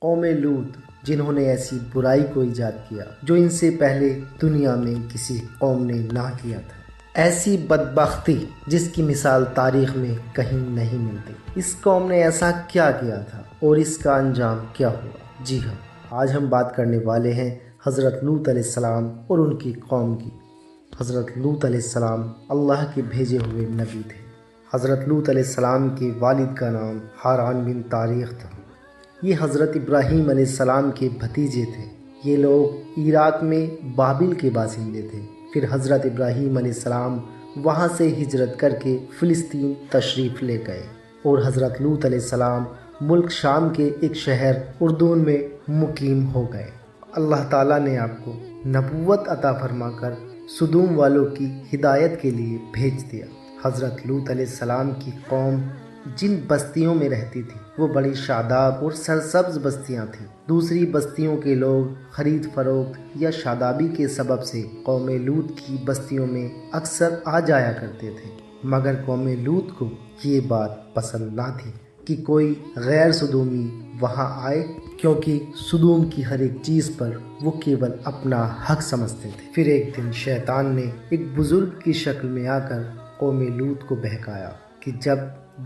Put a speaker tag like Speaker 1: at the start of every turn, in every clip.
Speaker 1: قوم لوط جنہوں نے ایسی برائی کو ایجاد کیا جو ان سے پہلے دنیا میں کسی قوم نے نہ کیا تھا، ایسی بدبختی جس کی مثال تاریخ میں کہیں نہیں ملتی۔ اس قوم نے ایسا کیا کیا تھا اور اس کا انجام کیا ہوا؟ جی ہاں، آج ہم بات کرنے والے ہیں حضرت لوط علیہ السلام اور ان کی قوم کی۔ حضرت لوط علیہ السلام اللہ کے بھیجے ہوئے نبی تھے۔ حضرت لوط علیہ السلام کے والد کا نام حاران بن تاریخ تھا۔ یہ حضرت ابراہیم علیہ السلام کے بھتیجے تھے۔ یہ لوگ عراق میں بابل کے باشندے تھے۔ پھر حضرت ابراہیم علیہ السلام وہاں سے ہجرت کر کے فلسطین تشریف لے گئے اور حضرت لوط علیہ السلام ملک شام کے ایک شہر اردون میں مقیم ہو گئے۔ اللہ تعالیٰ نے آپ کو نبوت عطا فرما کر سدوم والوں کی ہدایت کے لیے بھیج دیا۔ حضرت لوط علیہ السلام کی قوم جن بستیوں میں رہتی تھی وہ بڑی شاداب اور سرسبز بستیاں تھیں۔ دوسری بستیوں کے لوگ خرید فروخت یا شادابی کے سبب سے قوم لوط کی بستیوں میں اکثر آ جایا کرتے تھے، مگر قوم لوط کو یہ بات پسند نہ تھی کہ کوئی غیر سدومی وہاں آئے، کیونکہ سدوم کی ہر ایک چیز پر وہ کیول اپنا حق سمجھتے تھے۔ پھر ایک دن شیطان نے ایک بزرگ کی شکل میں آ کر قوم لوط کو بہکایا کہ جب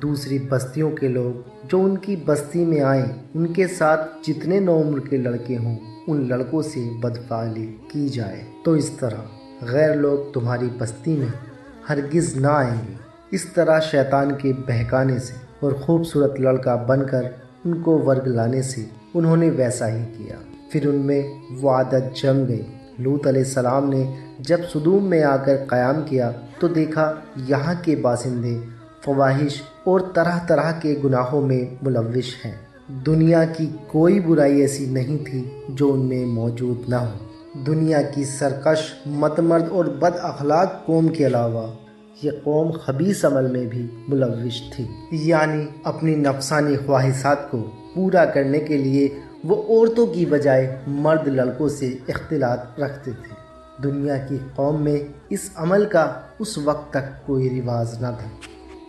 Speaker 1: دوسری بستیوں کے لوگ جو ان کی بستی میں آئیں ان کے ساتھ جتنے نوعمر کے لڑکے ہوں ان لڑکوں سے بدفعلی کی جائے، تو اس طرح غیر لوگ تمہاری بستی میں ہرگز نہ آئیں گے۔ اس طرح شیطان کے بہکانے سے اور خوبصورت لڑکا بن کر ان کو ورگ لانے سے انہوں نے ویسا ہی کیا۔ پھر ان میں وہ عادت جم گئی۔ لوط علیہ السلام نے جب سدوم میں آ کر قیام کیا تو دیکھا یہاں کے باشندے فواحش اور طرح طرح کے گناہوں میں ملوث ہیں۔ دنیا کی کوئی برائی ایسی نہیں تھی جو ان میں موجود نہ ہو۔ دنیا کی سرکش، متمرد اور بد اخلاق قوم کے علاوہ یہ قوم خبیث عمل میں بھی ملوث تھی، یعنی اپنی نفسانی خواہشات کو پورا کرنے کے لیے وہ عورتوں کی بجائے مرد لڑکوں سے اختلاط رکھتے تھے۔ دنیا کی قوم میں اس عمل کا اس وقت تک کوئی رواج نہ تھا۔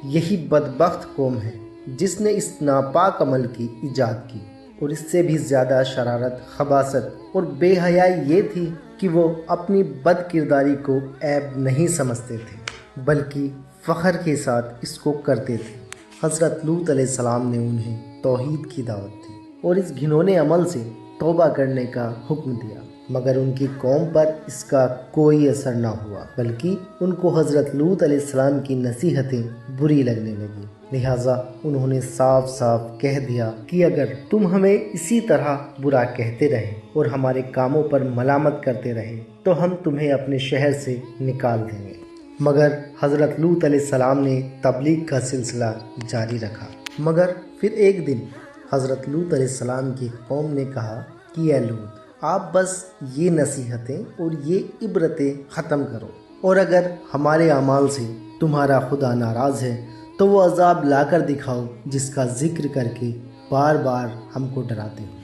Speaker 1: یہی بدبخت قوم ہے جس نے اس ناپاک عمل کی ایجاد کی، اور اس سے بھی زیادہ شرارت، خباثت اور بے حیائی یہ تھی کہ وہ اپنی بد کرداری کو عیب نہیں سمجھتے تھے بلکہ فخر کے ساتھ اس کو کرتے تھے۔ حضرت لوط علیہ السلام نے انہیں توحید کی دعوت دی اور اس گھنونے عمل سے توبہ کرنے کا حکم دیا، مگر ان کی قوم پر اس کا کوئی اثر نہ ہوا، بلکہ ان کو حضرت لوط علیہ السلام کی نصیحتیں بری لگنے لگیں۔ لہٰذا انہوں نے صاف صاف کہہ دیا کہ اگر تم ہمیں اسی طرح برا کہتے رہے اور ہمارے کاموں پر ملامت کرتے رہے تو ہم تمہیں اپنے شہر سے نکال دیں گے۔ مگر حضرت لوط علیہ السلام نے تبلیغ کا سلسلہ جاری رکھا۔ مگر پھر ایک دن حضرت لوط علیہ السلام کی قوم نے کہا کہ اے لوط، آپ بس یہ نصیحتیں اور یہ عبرتیں ختم کرو، اور اگر ہمارے اعمال سے تمہارا خدا ناراض ہے تو وہ عذاب لا کر دکھاؤ جس کا ذکر کر کے بار بار ہم کو ڈراتے ہو،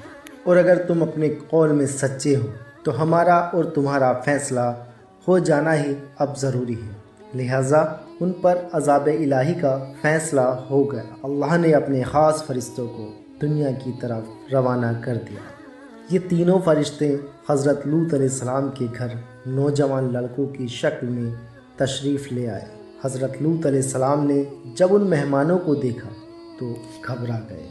Speaker 1: اور اگر تم اپنے قول میں سچے ہو تو ہمارا اور تمہارا فیصلہ ہو جانا ہی اب ضروری ہے۔ لہٰذا ان پر عذاب الہی کا فیصلہ ہو گیا۔ اللہ نے اپنے خاص فرشتوں کو دنیا کی طرف روانہ کر دیا۔ یہ تینوں فرشتے حضرت لوط علیہ السلام کے گھر نوجوان لڑکوں کی شکل میں تشریف لے آئے۔ حضرت لوط علیہ السلام نے جب ان مہمانوں کو دیکھا تو گھبرا گئے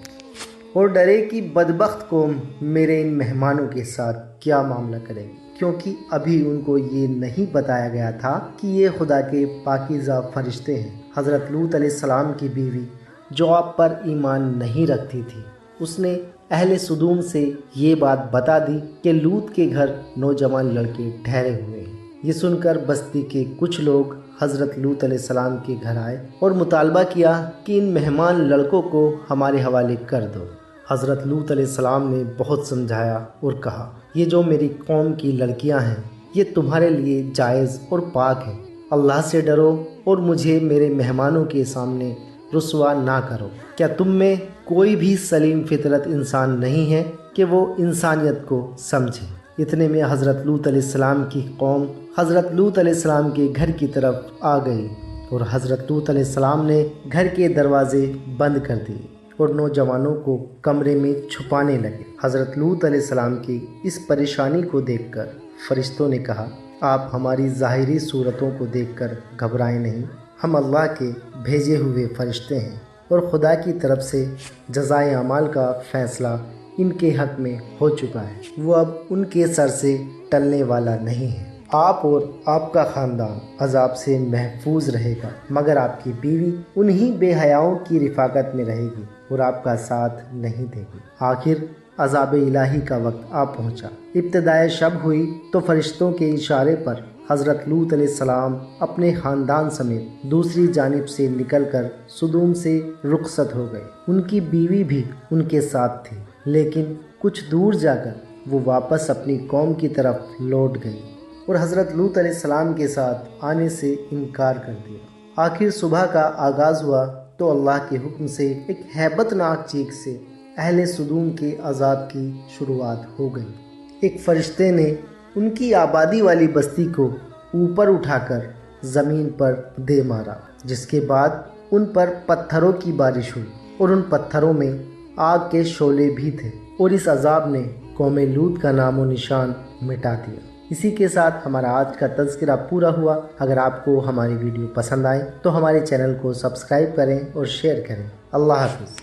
Speaker 1: اور ڈرے کہ بدبخت قوم میرے ان مہمانوں کے ساتھ کیا معاملہ کرے گی، کیونکہ ابھی ان کو یہ نہیں بتایا گیا تھا کہ یہ خدا کے پاکیزہ فرشتے ہیں۔ حضرت لوط علیہ السلام کی بیوی جو آپ پر ایمان نہیں رکھتی تھی، اس نے اہل سدوم سے یہ بات بتا دی کہ لوط کے گھر نوجوان لڑکے ٹھہرے ہوئے ہیں۔ یہ سن کر بستی کے کچھ لوگ حضرت لوط علیہ السلام کے گھر آئے اور مطالبہ کیا کہ ان مہمان لڑکوں کو ہمارے حوالے کر دو۔ حضرت لوط علیہ السلام نے بہت سمجھایا اور کہا، یہ جو میری قوم کی لڑکیاں ہیں یہ تمہارے لیے جائز اور پاک ہیں۔ اللہ سے ڈرو اور مجھے میرے مہمانوں کے سامنے رسوا نہ کرو۔ کیا تم میں کوئی بھی سلیم فطرت انسان نہیں ہے کہ وہ انسانیت کو سمجھے؟ اتنے میں حضرت لوط علیہ السلام کی قوم حضرت لوط علیہ السلام کے گھر کی طرف آ گئی اور حضرت لوط علیہ السلام نے گھر کے دروازے بند کر دیے اور نوجوانوں کو کمرے میں چھپانے لگے۔ حضرت لوط علیہ السلام کی اس پریشانی کو دیکھ کر فرشتوں نے کہا، آپ ہماری ظاہری صورتوں کو دیکھ کر گھبرائیں نہیں، ہم اللہ کے بھیجے ہوئے فرشتے ہیں اور خدا کی طرف سے جزائے اعمال کا فیصلہ ان کے حق میں ہو چکا ہے، وہ اب ان کے سر سے ٹلنے والا نہیں ہے۔ آپ اور آپ کا خاندان عذاب سے محفوظ رہے گا، مگر آپ کی بیوی انہی بے حیاؤں کی رفاقت میں رہے گی اور آپ کا ساتھ نہیں دے گی۔ آخر عذاب الہی کا وقت آ پہنچا۔ ابتدائے شب ہوئی تو فرشتوں کے اشارے پر حضرت لوط علیہ السلام اپنے خاندان سمیت دوسری جانب سے نکل کر سدوم سے رخصت ہو گئے۔ ان کی بیوی بھی ان کے ساتھ تھی، لیکن کچھ دور جا کر وہ واپس اپنی قوم کی طرف لوٹ گئی اور حضرت لوط علیہ السلام کے ساتھ آنے سے انکار کر دیا۔ آخر صبح کا آغاز ہوا تو اللہ کے حکم سے ایک ہیبت ناک چیخ سے اہل سدوم کے عذاب کی شروعات ہو گئی۔ ایک فرشتے نے ان کی آبادی والی بستی کو اوپر اٹھا کر زمین پر دے مارا، جس کے بعد ان پر پتھروں کی بارش ہوئی اور ان پتھروں میں آگ کے شعلے بھی تھے، اور اس عذاب نے قوم لوط کا نام و نشان مٹا دیا۔ اسی کے ساتھ ہمارا آج کا تذکرہ پورا ہوا۔ اگر آپ کو ہماری ویڈیو پسند آئے تو ہمارے چینل کو سبسکرائب کریں اور شیئر کریں۔ اللہ حافظ۔